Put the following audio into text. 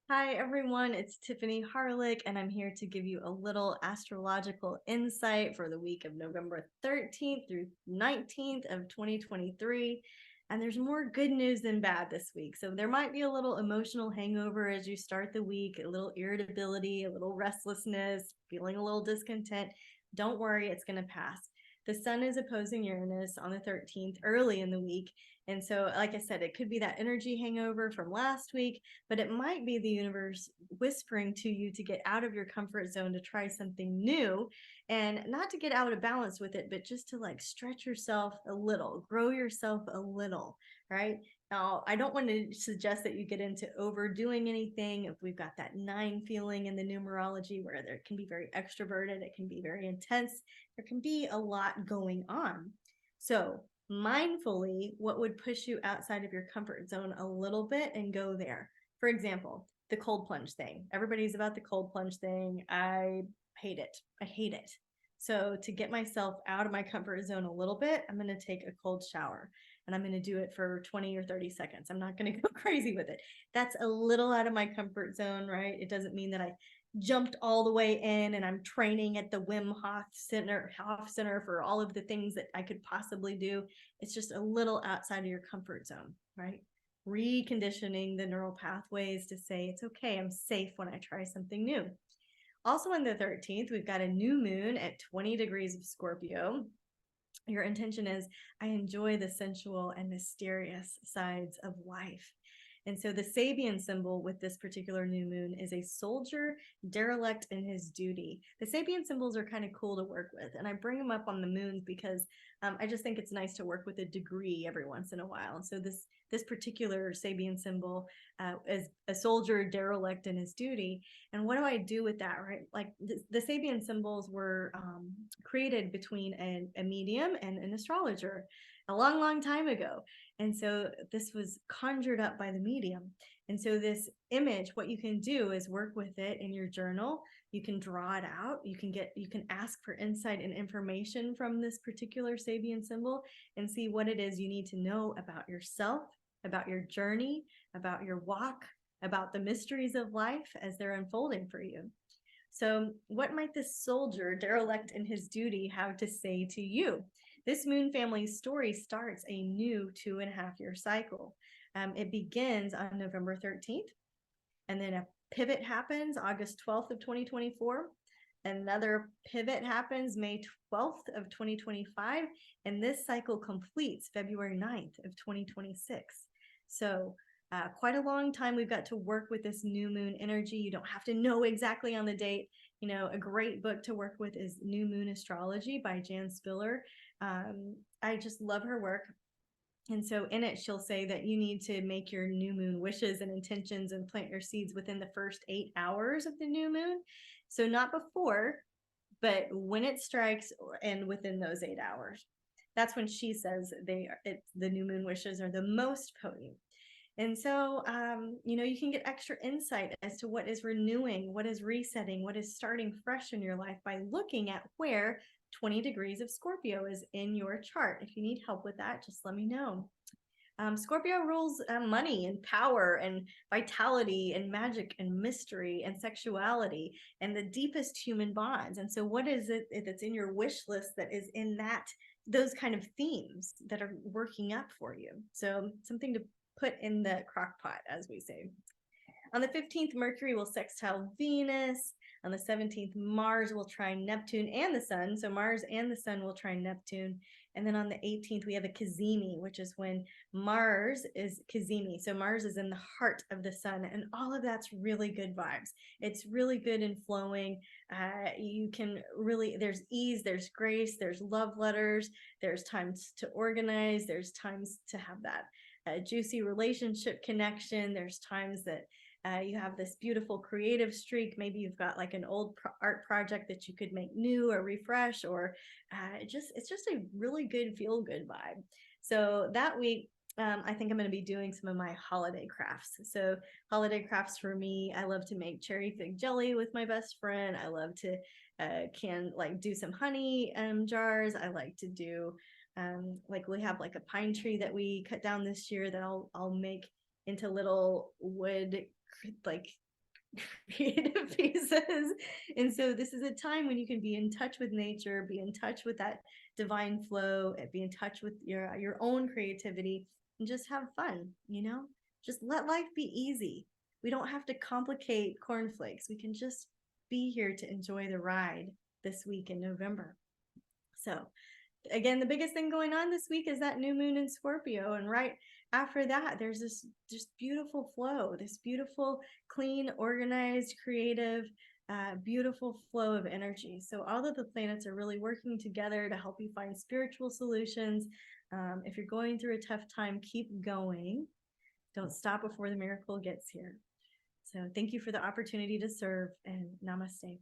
Hi, everyone. It's Tiffany Harlick, and I'm here to give you a little astrological insight for the week of November 13th through 19th of 2023. And there's more good news than bad this week. So there might be a little emotional hangover as you start the week, a little irritability, a little restlessness, feeling a little discontent. Don't worry, it's going to pass. The sun is opposing Uranus on the 13th early in the week. And so, like I said, it could be that energy hangover from last week, but it might be the universe whispering to you to get out of your comfort zone, to try something new, and not to get out of balance with it, but just to like stretch yourself a little, grow yourself a little, right? Now, I don't want to suggest that you get into overdoing anything. If we've got that 9 feeling in the numerology where there can be very extroverted, it can be very intense, there can be a lot going on. So, mindfully, what would push you outside of your comfort zone a little bit and go there? For example, the cold plunge thing. Everybody's about the cold plunge thing. I hate it. I hate it. So, to get myself out of my comfort zone a little bit, I'm going to take a cold shower and I'm going to do it for 20 or 30 seconds. I'm not going to go crazy with it. That's a little out of my comfort zone, right? It doesn't mean that I jumped all the way in and I'm training at the Hof Center for all of the things that I could possibly do. It's just a little outside of your comfort zone, right? Reconditioning the neural pathways to say it's okay, I'm safe when I try something new. Also on the 13th, we've got a new moon at 20 degrees of Scorpio. Your intention is, I enjoy the sensual and mysterious sides of life. And so the Sabian symbol with this particular new moon is a soldier derelict in his duty. The Sabian symbols are kind of cool to work with, and I bring them up on the moons because I just think it's nice to work with a degree every once in a while. And so this particular Sabian symbol is a soldier derelict in his duty. And what do I do with that, right? Like the Sabian symbols were created between a medium and an astrologer a long, long time ago. And so this was conjured up by the medium. And so this image, what you can do is work with it in your journal. You can draw it out. You can ask for insight and information from this particular Sabian symbol and see what it is you need to know about yourself, about your journey, about your walk, about the mysteries of life as they're unfolding for you. So, what might this soldier, derelict in his duty, have to say to you? This Moon family's story starts a new 2.5 year cycle. It begins on November 13th, and then a pivot happens August 12th of 2024. Another pivot happens May 12th of 2025, and this cycle completes February 9th of 2026. So quite a long time we've got to work with this new moon energy. You don't have to know exactly on the date. You know, a great book to work with is New Moon Astrology by Jan Spiller. I just love her work. And so in it, she'll say that you need to make your new moon wishes and intentions and plant your seeds within the first 8 hours of the new moon. So not before, but when it strikes and within those 8 hours. That's when she says the new moon wishes are the most potent. And so, you can get extra insight as to what is renewing, what is resetting, what is starting fresh in your life by looking at where 20 degrees of Scorpio is in your chart. If you need help with that, just let me know. Scorpio rules money and power and vitality and magic and mystery and sexuality and the deepest human bonds. And so, what is it that's in your wish list that is in those kind of themes that are working up for you? So, something to put in the crock pot, as we say. On the 15th, Mercury will sextile Venus. On the 17th, Mars will trine Neptune and the Sun. So Mars and the Sun will trine Neptune. And then on the 18th, we have a cazimi, which is when Mars is cazimi. So Mars is in the heart of the Sun. And all of that's really good vibes. It's really good and flowing. You can really, there's ease, there's grace, there's love letters, there's times to organize, there's times to have that juicy relationship connection. There's times that you have this beautiful creative streak. Maybe you've got like an old art project that you could make new or refresh, or it's just a really good feel good vibe. So that week, I think I'm going to be doing some of my holiday crafts. So holiday crafts for me, I love to make cherry fig jelly with my best friend. I love to do some honey jars. I like to do like we have like a pine tree that we cut down this year that I'll make into little wood like creative pieces. And so this is a time when you can be in touch with nature, be in touch with that divine flow, and be in touch with your own creativity, and just have fun, just let life be easy. We don't have to complicate cornflakes. We can just be here to enjoy the ride this week in November. So again, the biggest thing going on this week is that new moon in Scorpio. And right after that, there's this just beautiful flow, this beautiful, clean, organized, creative, beautiful flow of energy. So all of the planets are really working together to help you find spiritual solutions. If you're going through a tough time, keep going. Don't stop before the miracle gets here. So thank you for the opportunity to serve, and namaste.